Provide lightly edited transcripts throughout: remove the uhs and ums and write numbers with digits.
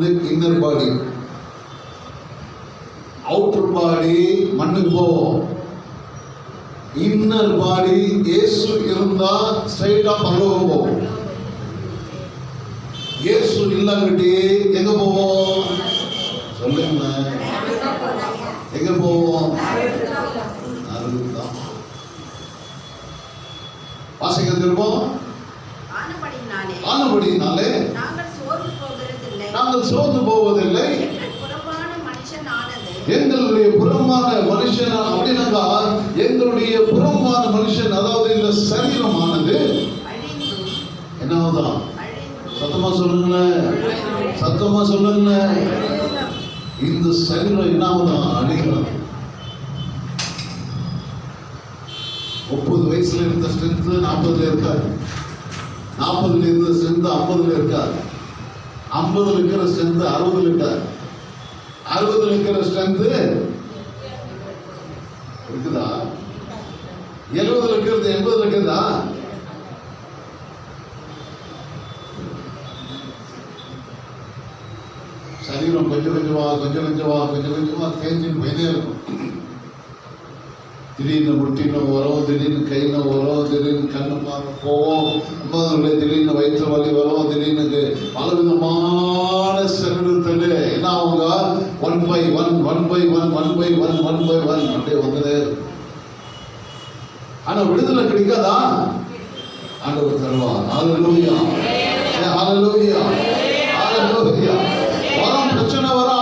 வந்து இன்னர் பாடி. அவுட்டர் பாடி மண்ணுக்கு போவோம். இன்னர் பாடி இயேசு இருந்தா ஸ்ட்ரைட்டா பரலோகம் போவோம். இயேசு இல்லாங்கட்டி எங்க போவோம் சொல்லுங்க? எங்க போவோம்? அதுதான் வாசிக்க திரும்பவும். ஆனபடியினாலே நாங்கள் சோர்ந்து போவதில்லை. எங்களுடைய புறமான மனுஷன் அப்படின்னாக்கா எங்களுடைய புறமான மனுஷன், அதாவது இந்த சரீரமானது என்னதான்? சத்தமா சொல்லுங்களேன், சத்தமா சொல்லுங்களேன். இந்த சரீரம் என்னதான் அழிக்கலாம். 30 வயசுல இருந்த ஸ்ட்ரென்த் 40ல இருக்காது. 40ல இருந்த ஸ்ட்ரென்த் 50ல இருக்காது. 50ல இருக்கிற ஸ்ட்ரென்த் 60ல இருக்காது. 60ல இருக்கிற ஸ்ட்ரென்த் இருக்குதா? 70ல இருக்கிறது 80ல இருக்குதா? சரீரம் கொஞ்சம் கொஞ்சமா தேஞ்சின்னு போயிட்டே இருக்கும். திடீர்னு முட்டின வரும், திடீர்னு கையில வரும், திடீர்னு கண்ணு போவோம், திடீர்னு வயிற்று வலி வரும், திடீர்னு பலவிதமான சரீரத்தில் என்ன அவங்க 1 by 1 அப்படியே வந்ததே. ஆனா விடுதலை கிடைக்காதா? ஆண்டவர் தருவார். ஹல்லேலூயா, ஹல்லேலூயா, ஹல்லேலூயா. வரும் பிரச்சனை வரும்,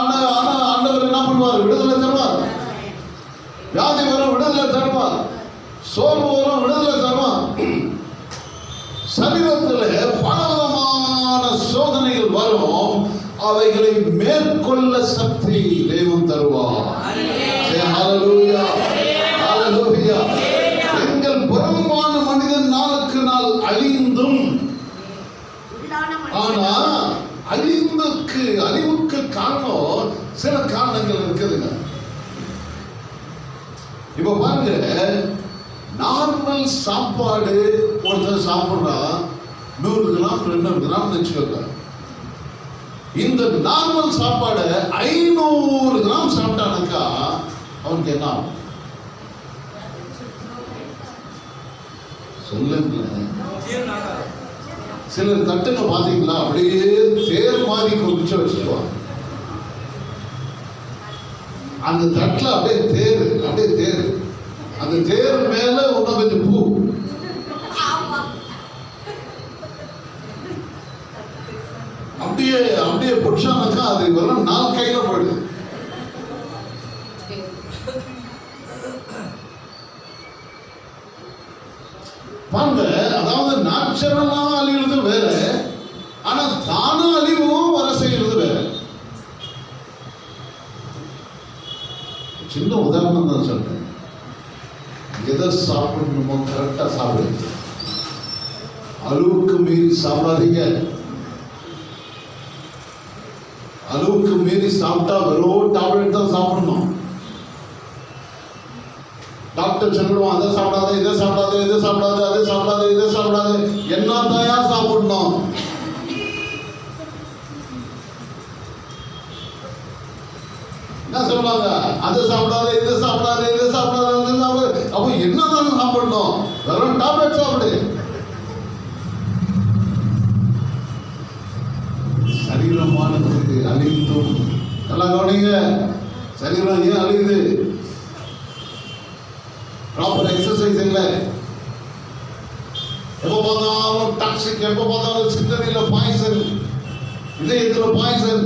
ஆண்டவர் என்ன பண்ணுவார்? விடுதலை தருவார். வியாதி வரும், விடுதலை தருவார். சோர்வு வரும், விடுதலை தருவார். சரீரத்தில் பலவிதமான சோதனைகள் வரும், அவைகளை மேற்கொள்ள சக்தி தேவன் தருவார். ஹல்லேலூயா, ஹல்லேலூயா. எங்கள் புறம்பான மனிதன் நாளுக்கு நாள் அழிந்தும், ஆனா அழிவுக்கு காரணம் சில காரணங்கள் இருக்குதுங்க. இப்ப பாருங்க, நார்மல் சாப்பாடு ஒருத்தர் சாப்பிடுறா 100 கிராம் 200 கிராம் வச்சுக்கோங்க. இந்த நார்மல் சாப்பாடு 500 கிராம் சாப்பிட்டானாக்கா அவனுக்கு என்ன ஆகும் சொல்லுங்க? சிலர் தட்டுங்க பாத்தீங்களா, அப்படியே தேர் மாதிரி கொதிச்சு வச்சுக்குவாங்க. அந்த தட்டுல அப்படியே தேர், அந்த தேர் மேல ஒண்ணு கொஞ்சம் பூ. அப்படியே புடிச்சானாக்கா அது வெறும் 4 கையில போயிடுது. பாருங்க, அதாவது நேச்சுரலா அழிவுறது வேற, ஆனா தானா அழிவும் வர செய்யறது வேற. சின்ன உதாரணம் தான் சொல்றேன். எதை சாப்பிடணுமோ கரெக்டா சாப்பிடுங்க. அளவுக்கு மீறி சாப்பிடாதீங்க. அளவுக்கு மீறி சாப்பிட்டா வெறும் டேப்லெட் தான் சாப்பிடணும். டாக்டர் சொல்லுவோம், அதை சாப்பிடாத, இதை சாப்பிடாத, இதை சாப்பிடாத, அதை சாப்பிடாத, இதை சாப்பிடாத. என்னத்தையா சாப்பிடணும்? என்ன சொல்றாங்க? அதை சாப்பிடாத, இதை சாப்பிடாத, இதை சாப்பிடாத, அதை சாப்பிடாத. அப்போ என்னதான் சாப்பிடணும்? வெறும் டேப்லெட் சாப்பிடு. சரீரமானது அழிந்தும், நல்லா கவனிங்க, சரீரம் ஏன் அழியுது? ப்ராப்பர் எக்ஸசைஸ் இல்லை. எப்போ பார்த்தாலும் டாக்ஸிக், எப்போ பார்த்தாலும் சிந்தனையில பாய்சன், இதயத்துல பாய்சன்,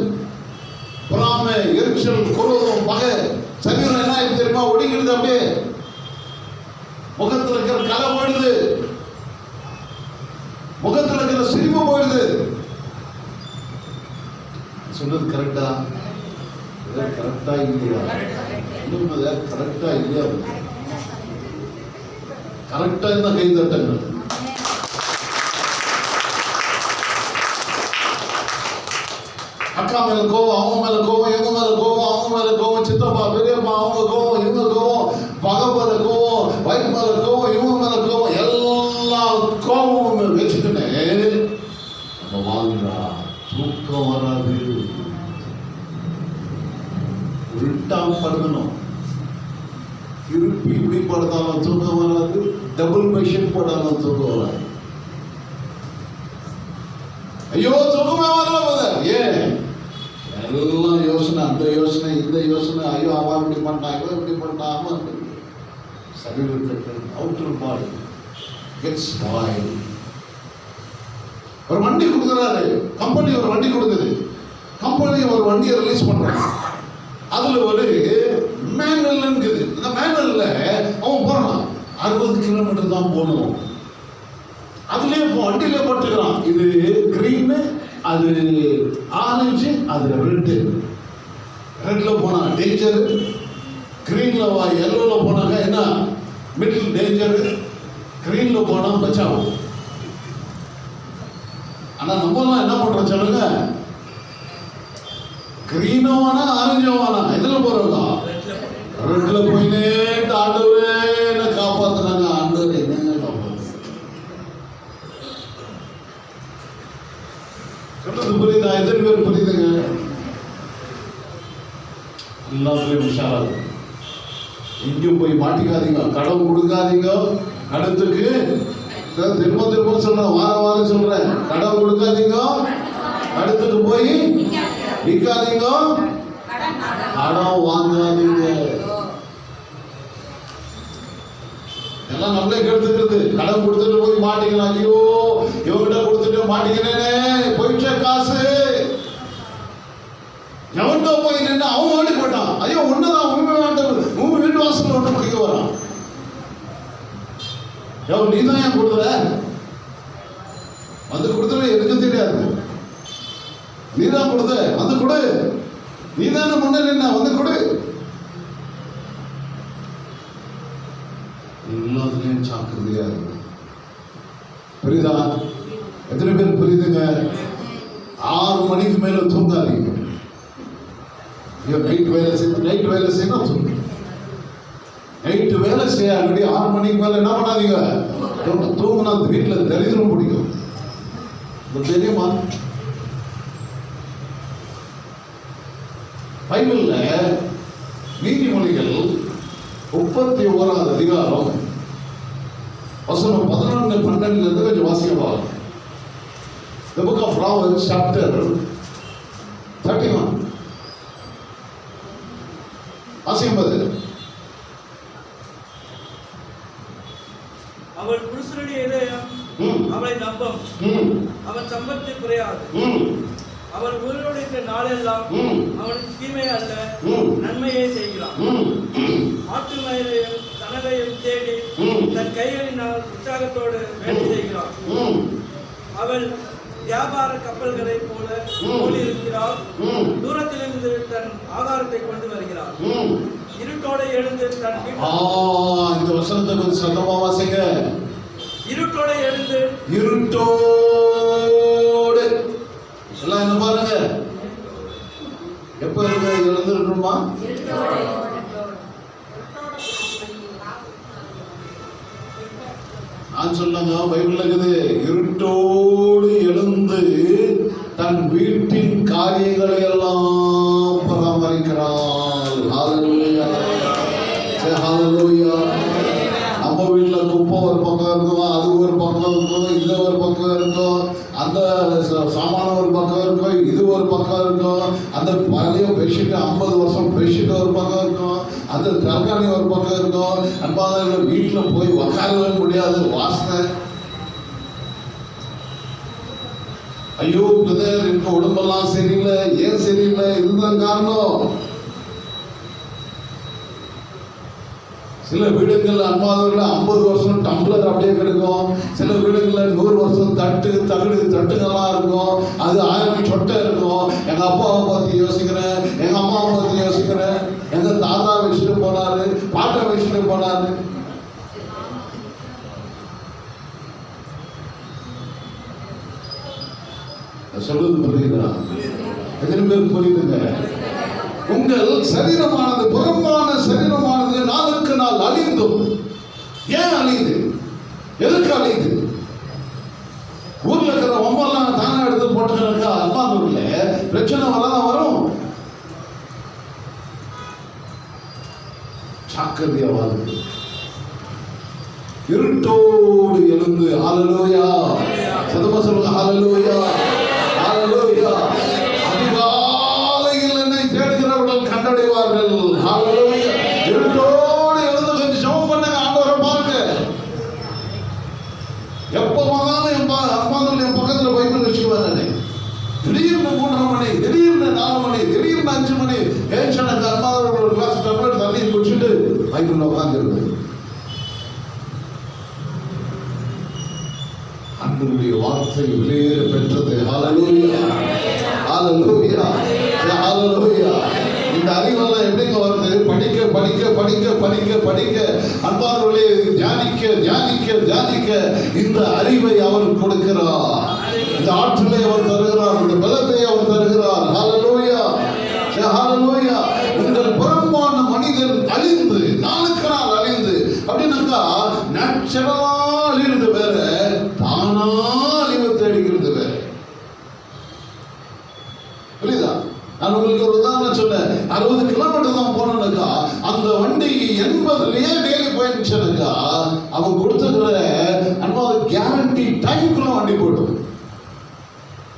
பொறாமை, எரிச்சல், குரோதம், பகை. சரீரம் என்ன ஆயிடுச்சு தெரியுமா? ஒடுங்கிடுது. அப்படியே முகத்துல இருக்கிற கலை போயிடுது, முகத்துல இருக்கிற சிரிப்பு போயிடுது. சொல்றது கரெக்டா? கரெக்டா இல்லையா? கரெக்டா இல்லையா? கரெக்டா இருந்தா கை தட்டங்கள். அக்கா மேல கோவம், அவங்க மேல கோவம், இவங்க மேல கோவம், அவங்க மேல கோவம், சித்தப்பா பெரியப்பா அவங்க கோவம், இவங்க கோவம், பகை மேல கோவம், வைஃப் மேல கோவம், இவங்க மேல கோவம், எல்லா கோவமும் வச்சுக்கிட்டு நம்ம வாழ்றா. தூக்கம் வராது. தான் படுக்கணும். திருப்பி இப்படி படுத்தாலும் தூக்கம் வராது, டபுள் பெட்ஷீட் போட்டாலும் தூக்கம் வராது. ஐயோ தூக்கமே வரல போத, ஏன் எல்லாம் யோசனை, அந்த யோசனை இந்த யோசனை, ஐயோ அவன் இப்படி பண்ணான், இவன் இப்படி பண்ணான், அவன் சரீரத்துக்கு அவுட்டர் பாடி கெட்ஸ் ஸ்பாயில். ஒரு வண்டி கொடுக்குறாரு, கம்பெனி ஒரு வண்டி கொடுக்குது, கம்பெனி ஒரு வண்டியை ரிலீஸ் பண்றாங்க. அதுல ஒரு மேனுவல் இருக்குது. இந்த மேனுவல்ல அவன் போறான் 60 கிலோமீட்டர் தான் போகணும். அதுலயே வண்டியிலே போட்டுக்கிறான், இது கிரீன், அது ஆரஞ்சு, அது ரெட்டு. ரெட்ல போனா டேஞ்சர், கிரீன்ல எல்லோல போனாங்க என்ன மிடில் டேஞ்சர், கிரீன்ல போனா பச்சாவும். ஆனா நம்மலாம் என்ன பண்றோம் சொல்லுங்க, கிரீனவானா ஆரஞ்சவானா எதுல போறோம், ரெட்ல போயினே ஆண்டவரே என்ன காப்பாத்துனாங்க, ஆண்டவர் என்னங்க காப்பாத்து. சொல்றது புரியுதா? எத்தனை பேர் புரியுதுங்க? எல்லாத்துலயும் உஷாரா இருக்கும். எங்கேயும் போய் மாட்டிக்காதீங்க, கடன் கொடுக்காதீங்க. கடத்துக்கு திரும்ப திரும்ப சொல்றேன், வாரம் வாரம் சொல்றேன், கடன் கொடுக்காதீங்க, கடத்துக்கு போய் விற்காதீங்க, கடன் வாங்காதீங்க. எல்லாம் நம்மளே கெடுத்துக்கிறது. கடன் கொடுத்துட்டு போய் மாட்டிக்கலாம், ஐயோ இவங்கிட்ட கொடுத்துட்டு மாட்டிக்கிறேனே, போயிட்ட காசு எவன்டோ போய் நின்று அவன் ஓடி போட்டான், ஐயோ ஒண்ணுதான் உண்மை வேண்டாம், உங்க வீட்டு வாசல் ஒண்ணு பிடிக்க வரான், எவ்வளவு நீதான் ஏன் கொடுக்குற, வந்து கொடுத்துல எனக்கு தெரியாது, நீதான் கொடுத்த வந்து கொடு, நீதான முன்ன நின்ன வந்து கொடு. எல்லாத்துலயும் சாக்கிரதையா இருக்கு. புரியுதா? எத்தனை பேர் புரியுதுங்க? 6 மணிக்கு மேல தூங்காதீங்க. நைட் வேலை செய்யணும் தூங்கு. நைட்டு வேலை செய்ய ஆல்ரெடி 6 மணிக்கு மேல என்ன பண்ணாதீங்க, தூங்கினா வீட்டுல தரித்திரம் பிடிக்கும். தெரியுமா? பைபிள்ல நீதிமொழிகள் 31வது அதிகாரம் வசனம் 11, 12 இருந்து கொஞ்சம் வாசிக்கலாம். The book of Proverbs chapter 31 வாசிக்கும்போது, அவள் புருஷனுடைய இதயம் அவளை நம்பும், அவன் சம்பத்து குறையாது, அவள் உயிரோடு நாளெல்லாம் அவனுக்கு தீமை அல்ல நன்மையை செய்கிறான். ஆற்று மயிலையும் தனதையும் தேடி தன் கைகளினால் உற்சாகத்தோடு வேலை செய்கிறான். அவள் வியாபார கப்பல்களை போல போலிருக்கிறாள், தூரத்திலிருந்து தன் ஆகாரத்தை கொண்டு வருகிறாள். இருட்டோடு எழுந்து தன் இந்த வசனத்தை கொஞ்சம் சத்தமா வாசிங்க. இருட்டோடு எழுந்து, இருட்டோடு எல்லாம் என்ன பாருங்க, எப்ப இருக்க எழுந்திருக்கணுமா? நான் சொல்லுங்க, பைபிள்ல இருக்குது, இருட்டோடு எழுந்து தன் வீட்டின் காரியங்களை எல்லாம் பராமரிக்கிறாள். ஹல்லேலூயா, ஹல்லேலூயா. நம்ம வீட்டுல குப்பை ஒரு பக்கம் இருக்கும், அது ஒரு பக்கம் இருக்கும், இது ஒரு பக்கம் இருக்கும், அந்த சாமான ஒரு பக்கம் இருக்கும், இது ஒரு பக்கம் இருக்கும், அந்த பழைய பெட்ஷீட் 50 வருஷம் பெட்ஷீட் ஒரு பக்கம் இருக்கும், அந்த தலகாணி ஒரு பக்கம் இருக்கும். அன்பான வீட்டுல போய் உக்காரவே முடியாது, வாசனை. ஐயோ பிரதர் இருக்க உடம்பெல்லாம் சரியில்லை, ஏன் சரியில்லை, இதுதான் காரணம். சில வீடுகள்ல அன்பாதவர்கள் 50 வருஷம் டம்ளர் அப்படியே கிடைக்கும், சில வீடுகள்ல 100 வருஷம் தட்டுங்கள்லாம் இருக்கும், அது 1000 சொட்டை இருக்கும். எங்க அப்பாவை பத்தி யோசிக்கிறேன், எங்க அம்மாவை பத்தி யோசிக்கிறேன், எங்க தாத்தா வச்சுட்டு போனாரு, பாட்டை வச்சுட்டு போனாரு. சொல்றது புரியுதா? எத்தனை பேர் புரியுதுங்க? உங்கள் சரீரமானது, புறம்பான சரீரமானது நாளுக்கு நாள் அழிந்தும். ஏன் அழியுது? எதுக்கு அழியுது? ஊர்ல இருக்கிற ஒம்பெல்லாம் தானே எடுத்து போட்டுக்கிறதுக்கு அம்மாதூர்ல பிரச்சனை வரதான் வரும். ஜாக்கிரதையா வாழ்ந்து இருட்டோடு எழுந்து ஹல்லேலூயா சத்தமா சொல்லுங்க ஹல்லேலூயா ஹல்லேலூயா அதிகாலையில் என்னை தேடுகிறவர்கள் கண்டடைவார்கள் ஹல்லேலூயா இருட்டோடு எழுந்து கொஞ்சம் ஜெபம் பண்ணுங்க ஆண்டவரை பாருங்க எப்ப வந்தாலும் என் பக்கத்துல பைபிள் வச்சுக்குவாரு திடீர்னு 3 மணி திடீர்னு 4 மணி திடீர்னு 5 மணி ஏச்சனக்கு அம்மாவோட ஒரு கிளாஸ் டம்ளர் தண்ணி குடிச்சிட்டு பைபிள்ல உட்கார்ந்துருது அன்புடைய வார்த்தை வெளியேற பெற்றது ஹல்லேலூயா ஹல்லேலூயா ஹல்லேலூயா இந்த அறிவெல்லாம் எப்படிங்க வருது படிக்க படிக்க படிக்க படிக்க படிக்க அன்பானவர்களே தியானிக்க தியானிக்க தியானிக்க இந்த அறிவை அவர் கொடுக்கிறார் இந்த ஆற்றலை அவர் தருகிறார் இந்த பலத்தை அவர் தருகிறார் ஹல்லேலூயா ஹல்லேலூயா உங்கள் புறம்பான மனிதன் அழிந்து நாளுக்கு நாள் அழிந்து அப்படின்னாக்கா நேச்சுரலா அழிந்து வேற தானா அழிவை தேடிக்கிறது வேற புரியுதா நான் உங்களுக்கு ஒரு உதாரணம் சொன்னேன் 60 கிலோமீட்டர் தான் போனோம்னாக்கா அந்த வண்டி 80லயே டெய்லி போயிடுச்சுனாக்கா அவன் கொடுத்துக்கிற அன்பா கேரண்டி டைம்குள்ள வண்டி போடும்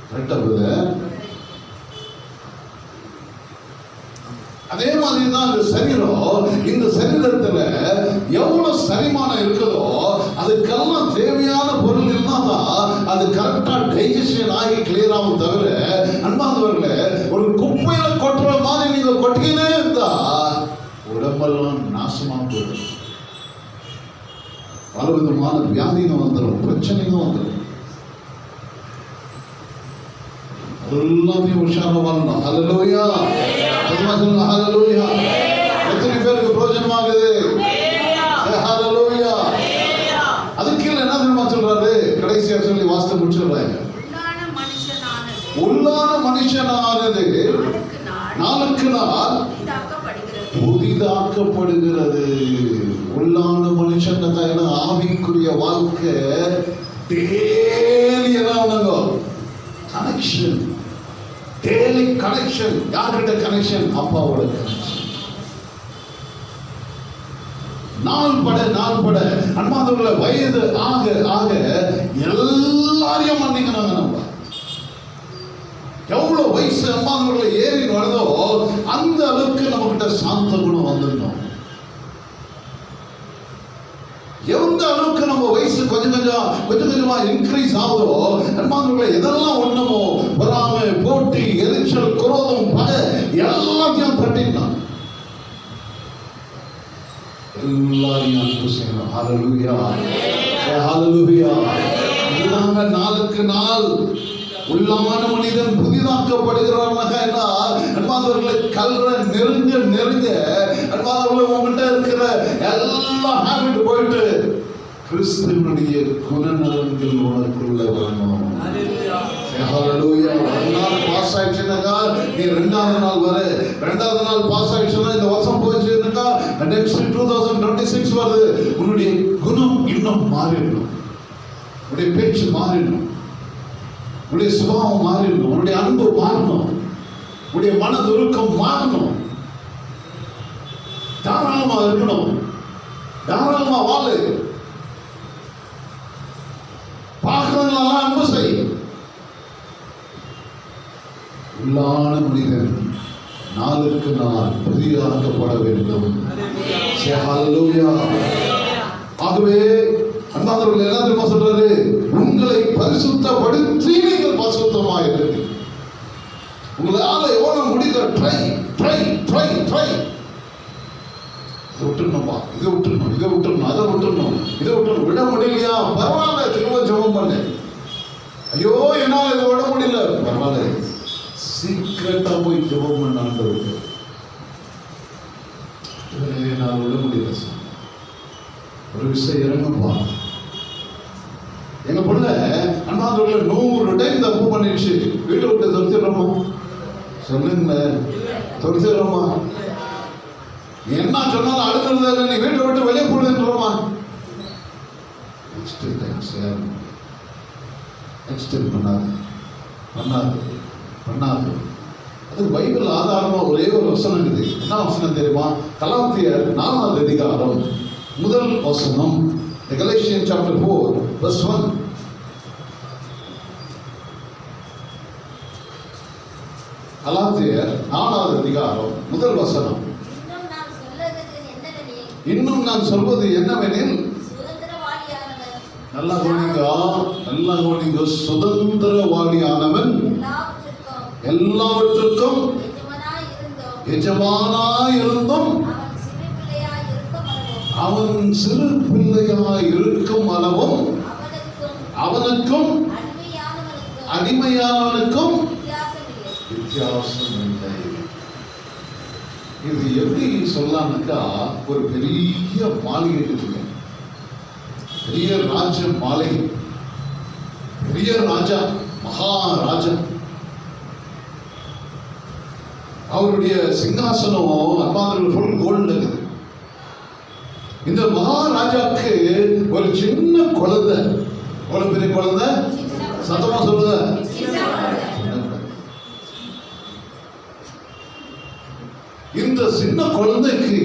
கரெக்டா புரியுது அதே மாதிரி தான் இந்த சரீரம் இந்த சரீரத்துல எவ்வளவு சரிமானம் இருக்குதோ அதுக்கெல்லாம் தேவையான பொருள் இருந்தாதான் அது கரெக்டா டைஜஷன் ஆகி கிளியர் ஆகும் தவிர அன்பாந்தவர்களே ஒரு குப்பையில கொட்டுற மாதிரி நீங்க கொட்டிக்கினே இருந்தா உடம்பெல்லாம் நாசமா போயிடும் பல விதமான வியாதிங்க வந்துடும் பிரச்சனைங்க வந்துடும் எல்லாத்தையும் உஷாரா வாழணும் ஹல்லேலூயா ஹல்லேலூயா எத்தனை பேருக்கு பிரயோஜனமாகுது ஹல்லேலூயா அதுக்கு கீழே என்ன தெரியுமா சொல்றாரு கடைசியா சொல்லி வாஸ்து முடிச்சிடுறாங்க உள்ளான மனுஷனானது நாளுக்கு நாள் புதிதாக்கப்படுகிறது உள்ளான மனுஷன் ஆவிக்குரிய வாழ்க்கை டெய்லி என்ன கனெக்ஷன் டெய்லி கனெக்ஷன் யார்கிட்ட கனெக்ஷன் அப்பாவோட கனெக்ஷன் நாள் பட அன்பாதவர்களை வயது ஆக ஆக எல்லாரையும் மன்னிக்கணும் நம்ம எவ்வளவு வயசு அன்பாதவர்களை ஏறி வருதோ அந்த அளவுக்கு நம்ம கிட்ட சாந்த குணம் வந்துடணும் எந்த அளவுக்கு நம்ம வயசு கொஞ்சம் கொஞ்சமா இன்க்ரீஸ் ஆகுதோ அன்பானவர்களே எதெல்லாம் ஒண்ணுமோ பொறாமை போட்டி எரிச்சல் குரோதம் பகை எல்லாத்தையும் தட்டினான் எல்லாரையும் அன்பு செய்யணும் ஹல்லேலூயா ஹல்லேலூயா இதுதாங்க நாளுக்கு நாள் உள்ளான மனிதன் புதிதாக்கப்படுகிறார் அன்பானவர்களை கல்ற நெருங்க அன்பானவர்களை உங்ககிட்ட இருக்கிற எல்லா ஹாபிட் போயிட்டு கிறிஸ்துவனுடைய குணநலன்கள் உனக்குள்ள வரணும் ஹல்லேலூயா ஒரு நாள் பாஸ் ஆயிடுச்சுனாக்கா நீ 2வது நாள் வர 2வது நாள் பாஸ் ஆயிடுச்சுன்னா இந்த வருஷம் போயிடுச்சுனாக்கா நெக்ஸ்ட் 2026 வருது உன்னுடைய குணம் இன்னும் மாறிடணும் உன்னுடைய பேச்சு மாறிடணும் உன்னுடைய சுபாவம் மாறிடணும் உன்னுடைய அன்பு மாறணும் உன்னுடைய மனதுருக்கம் மாறணும் தாராளமா இருக்கணும் தாராளமா வாழு பார்க்கிறவங்களெல்லாம் அன்பு செய் உள்ளான மனிதன் நாளுக்கு நாள் புதிதாக்கப்பட வேண்டும் ஹல்லேலூயா ஆகவே அன்பானவர்களே என்ன தெரியுமா சொல்றாரு உங்களை பரிசுத்தப்படுத்தி நீங்கள் பரிசுத்தமாயிருங்க உங்களால எவ்வளவு முடிந்த ட்ரை விட்டுணும்பா இதை விட்டுணும் அதை விட்டுணும் விட முடியலையா பரவாயில்ல திரும்ப ஜெபம் பண்ணு ஐயோ என்னால இதை விட முடியல பரவாயில்ல சீக்கிரட்டா போய் ஜெபம் பண்ண ஆண்டவருக்கு நான் விட முடியல ஒரு விஷயம் இறங்கப்பா எங்க பொண்ணு அண்ணாந்தோட 100 டைம் தப்பு பண்ணிடுச்சு வீட்டை விட்டு துரத்திடுறோமா சொல்லுங்க துரத்திடுறோமா என்ன சொன்னாலும் அடுக்கிறது இல்லை நீ வீட்டை விட்டு வெளியே போடுறோமா நெக்ஸ்ட் டைம் பண்ணாது அது பைபிள் ஆதாரமா ஒரே ஒரு வசனம் இருக்குது. என்ன வசனம் தெரியுமா? கலாத்தியர் 4ஆம் அதிகாரம் முதல் வசனம். Galatians chapter 4 verse 1. கலாத்தியர் 4ஆம் அதிகாரம் முதல் வசனம். இன்னும் நான் சொல்வது என்னவெனில், நல்லா கவனிங்க, சுதந்திரவாளியானவன் எல்லாவற்றுக்கும் எஜமானாயிருந்தும் அவன் சிறு பிள்ளையாய் இருக்கும் அளவும் அவனுக்கும் அடிமையானவனுக்கும் வித்தியாசம் இல்லை. இது எப்படி சொல்லலாம்னாக்கா, ஒரு பெரிய மாளிகை இருக்குங்க, பெரிய ராஜ மாளிகை, பெரிய ராஜா, மகாராஜா. அவருடைய சிங்காசனம் அன்பார்கள் ஃபுல் கோல்டு இருக்குது. இந்த மகாராஜாவுக்கு ஒரு சின்ன குழந்தை, எவ்வளவு பெரிய குழந்தை, சத்தமா சொல்லுங்க, இந்த சின்ன குழந்தைக்கு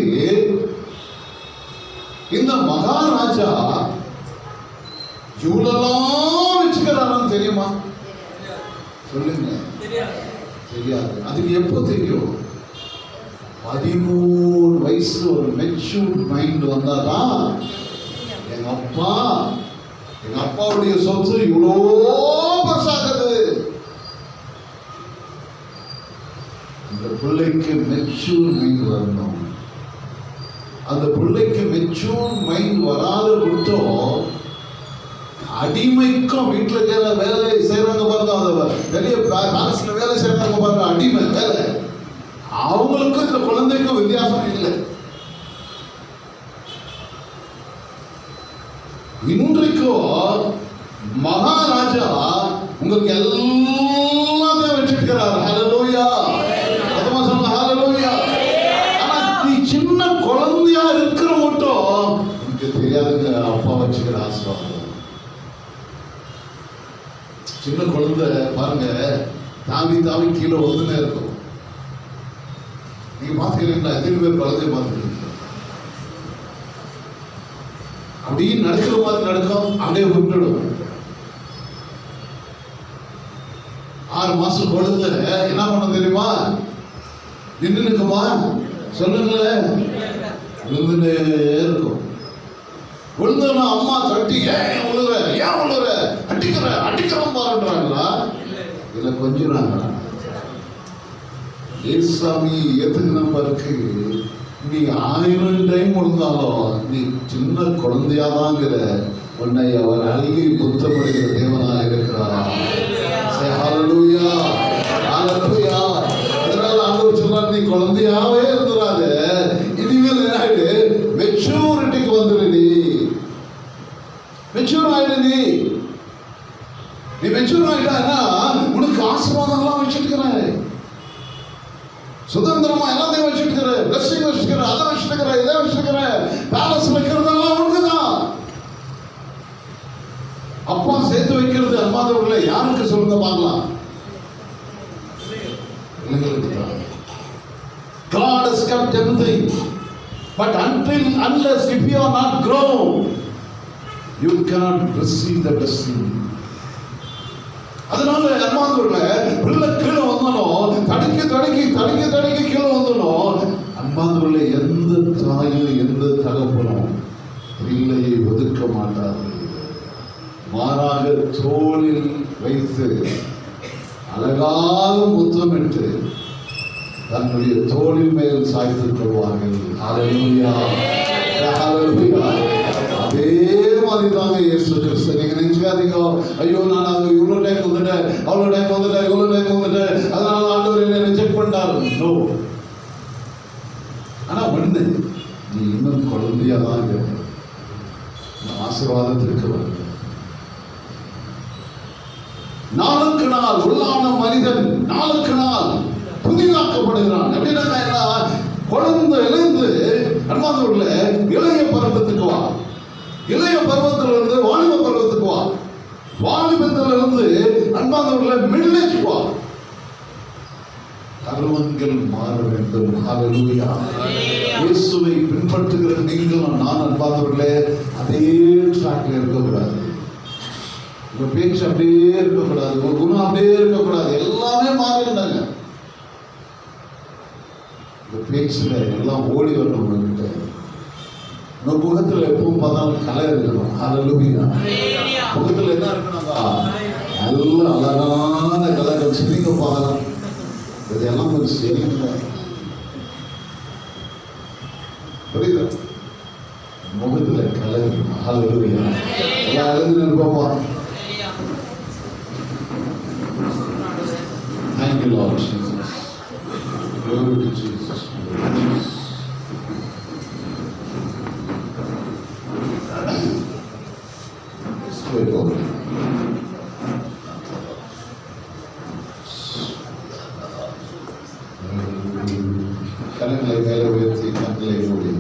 இந்த மகாராஜா இவ்வளவு வச்சுக்கிறான்னு தெரியுமா? சொல்லுங்க. தெரியாது. அதுக்கு எப்போ தெரியும்? 13 வயசு ஒரு மெச்சூர்ட் மைண்ட் வந்தாதான், எங்க அப்பாவுடைய சொத்து இவ்வளோ பெருசாகுது. அந்த பிள்ளைக்கு மெச்சூர் மைண்ட் வரணும். அந்த பிள்ளைக்கு மெச்சூர் மைண்ட் வராத விட்டோம், அடிமைக்கும் வீட்டுல வேலை செய்யறாங்க பாருங்க, அந்த வெளிய பேலஸ்ல வேலை செய்யறாங்க பாருங்க, அடிமை வேலை, அவங்களுக்கும் இந்த குழந்தைக்கும் வித்தியாசம் இல்லை. இன்றைக்கும் மகாராஜா உங்களுக்கு எல்லாத்தையும் வச்சிருக்கிறார். ஹல்லேலூயா. அதமா சொல்லுங்க, ஹல்லேலூயா. ஆனா நீ சின்ன குழந்தையா இருக்கிற மட்டும் உங்களுக்கு தெரியாதுங்க அப்பா வச்சுக்கிற ஆசீர்வாதம். சின்ன குழந்தை பாருங்க, தாவி தாவி கீழே வந்துனே இருக்கும். நீங்க பாத்துக்கிறீங்களா? எத்தனை பேர் குழந்தைய பார்த்துக்கிறீங்க? அப்படியே நடக்கிற மாதிரி நடக்கும், அப்படியே விட்டுடும். 6 மாசம் குழந்தை என்ன பண்ண தெரியுமா? நின்று நிற்குமா? சொல்லுங்களேன். விழுந்துட்டே இருக்கும். விழுந்தா அம்மா தட்டி, ஏன் விழுற, ஏன் விழுற, அடிக்கிறோம் பாருன்றாங்களா? இல்ல கொஞ்சிறாங்களா? ஏசாமி எதுக்கு நம்பருக்கு நீ 1000 டைம் விழுந்தாலும் நீ சின்ன குழந்தையாதாங்கிற உன்னை அவர் அழுகி புத்தப்படுகிற தேவனா இருக்கிறார். ஹல்லேலூயா, ஹல்லேலூயா. அதனால ஆண்டவர் சொல்றார், நீ குழந்தையாவே இருந்துறாத, இனிமேல் என்ன ஆயிடு, மெச்சூரிட்டிக்கு வந்துடு. மெச்சூர் ஆயிடு. நீ மெச்சூர் ஆயிட்டா உனக்கு ஆசீர்வாதம்லாம் வச்சிருக்கிறேன், சுதந்திரமா எல்லாத்தையும் வச்சிருக்கிற, பிளஸிங் வச்சிருக்கிற, அதை வச்சிருக்கிற, இதை வச்சிருக்கிற, பேலஸ் வைக்கிறதெல்லாம் ஒண்ணுதான். அப்பா சேர்த்து வைக்கிறது அன்பாதவர்களே யாருக்கு சொல்லுங்க பார்க்கலாம்? God has kept everything, but unless if you are not grown, you cannot receive the blessing. அதனால அன்பாதவர்களே, பிள்ளை கீழே வந்தாலும் தடுக்கி கீழே வந்தாலும் அன்பாதவர்களே, எந்த தாயும் எந்த தகப்பனும் பிள்ளையை ஒதுக்க மாட்டார்கள். மாறாக தோளில் வைத்து அழகாக முத்தமிட்டு தன்னுடைய தோளின் மேல் சாய்த்துக் கொள்வார்கள். ஹல்லேலூயா, ஹல்லேலூயா. அதே மாதிரி தாங்க இயேசு கிறிஸ்து. நீங்க நினைச்சுக்காதீங்க, ஐயோ நான் அது இவ்வளவு டைம் வந்துட்டேன், அவ்வளவு டைம் வந்துட்டேன், அதனால ஆண்டவர் என்ன ரிஜெக்ட் பண்ணாரு. நோ. ஆனா ஒண்ணு, நீ இன்னும் குழந்தையா தான் இருக்க, ஆசீர்வாதத்திற்கு வருது. நாளுக்கு நாள் உள்ளான மனிதன் நாளுக்கு நாள் புதிதாக்கப்படுகிறான். எப்படின்னா குழந்தையிலிருந்து அன்பார்ந்தவர்கள இளைய பருவத்துக்கு வா, இளைய பருவத்திலிருந்து வாலிப பருவத்துக்கு வா, வாலிபத்திலிருந்து அன்பார்ந்தவர்கள மிடில் ஏஜ் வா. பருவங்கள் மாற வேண்டும். ஹalleluya. இயேசுவை பின்பற்றுகிற நீங்களும் நான் அன்பானவர்களே அதே ட்ராக்ல இருக்கக்கூடாது. உங்க பேச்சு அப்படியே இருக்கக்கூடாது, உங்க குணம் அப்படியே இருக்கக்கூடாது. எல்லாமே மாறிடுங்க. இந்த பேச்சுல எல்லாம் ஓடி வரணும். உங்ககிட்ட உங்க முகத்துல எப்பவும் பார்த்தாலும் கலை இருக்கணும். ஹalleluya. முகத்துல என்ன இருக்கணும்டா? நல்ல அழகான கலைகள் சிரிக்க பார்க்கலாம். இதெல்லாம் கொஞ்சம் சரிங்க. புரியுதா? முகத்துல கலை இருக்கணும். ஹalleluya. எல்லாம் எழுதி இருப்போமா? Thank you, Lord Jesus. Glory to Jesus. Straight over. கரங்களை மேலே உயர்த்தி கண்களை மூடி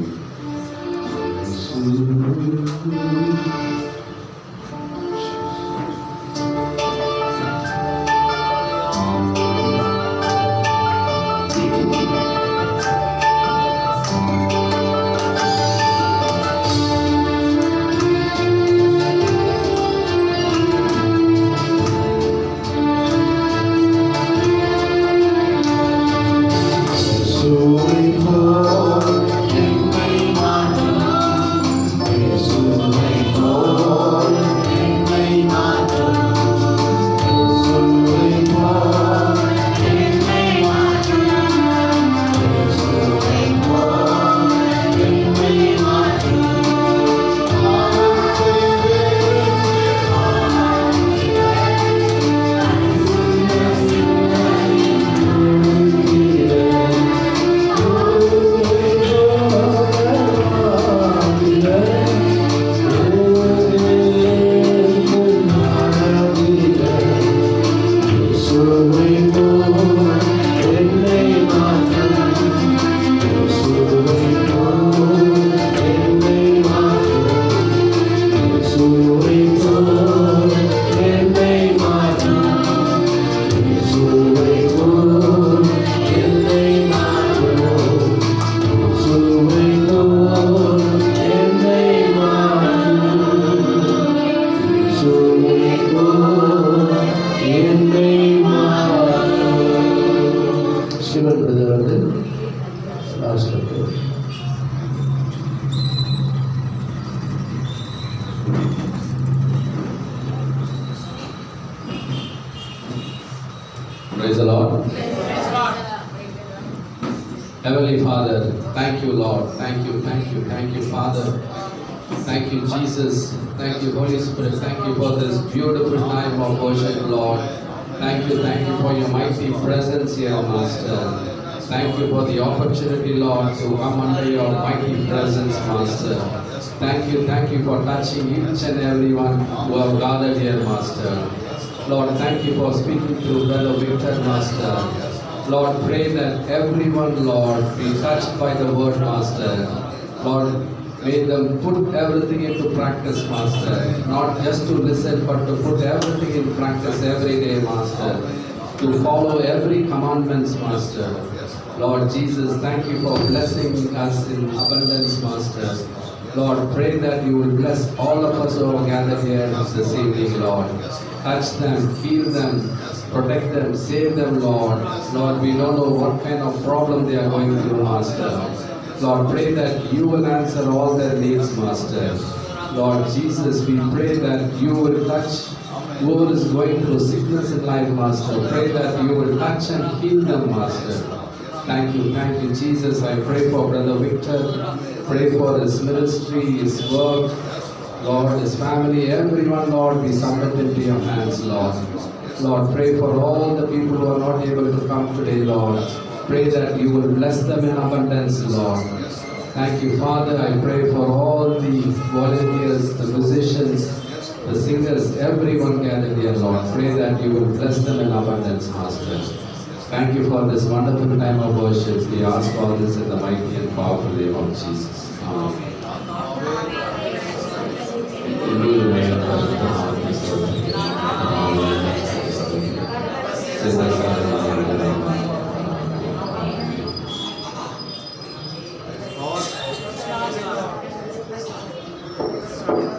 Praise the Lord. Heavenly Father, thank you, Lord. Thank you, Father. Thank you, Jesus. Thank you, Holy Spirit. Thank you for this beautiful time of worship, Lord. Thank you for your mighty presence here, Master. Thank you for the opportunity, Lord, to come under your mighty presence, Master. Thank you for touching each and everyone who have gathered here, Master. Lord, thank you for speaking to Brother Victor, Master. Lord, pray that everyone, Lord, be touched by the word, Master. Lord, may them put everything into practice, Master. Not just to listen, but to put everything in practice every day, Master. To follow every commandments, Master. Lord Jesus, thank you for blessing us in abundance, Master. Lord, pray that you will bless all of us who are gathered here this evening, Lord. Touch them, heal them, protect them, save them, Lord. Lord, we don't know what kind of problem they are going through, Master. Lord, pray that you will answer all their needs, Master. Lord Jesus, we pray that you will touch whoever is going through sickness in life, Master. Pray that you will touch and heal them, Master. Thank you, Jesus. I pray for Brother Victor. Pray for his ministry, his work, Lord, his family, everyone, Lord, we submit into your hands, Lord. Lord, pray for all the people who are not able to come today, Lord. Pray that you will bless them in abundance, Lord. Thank you, Father. I pray for all the volunteers, the musicians, the singers, everyone gathered here, Lord. Pray that you will bless them in abundance, Master. Thank you for this wonderful time of worship. We ask all this in the mighty and powerful name of Jesus. Amen. பேசுறாங்க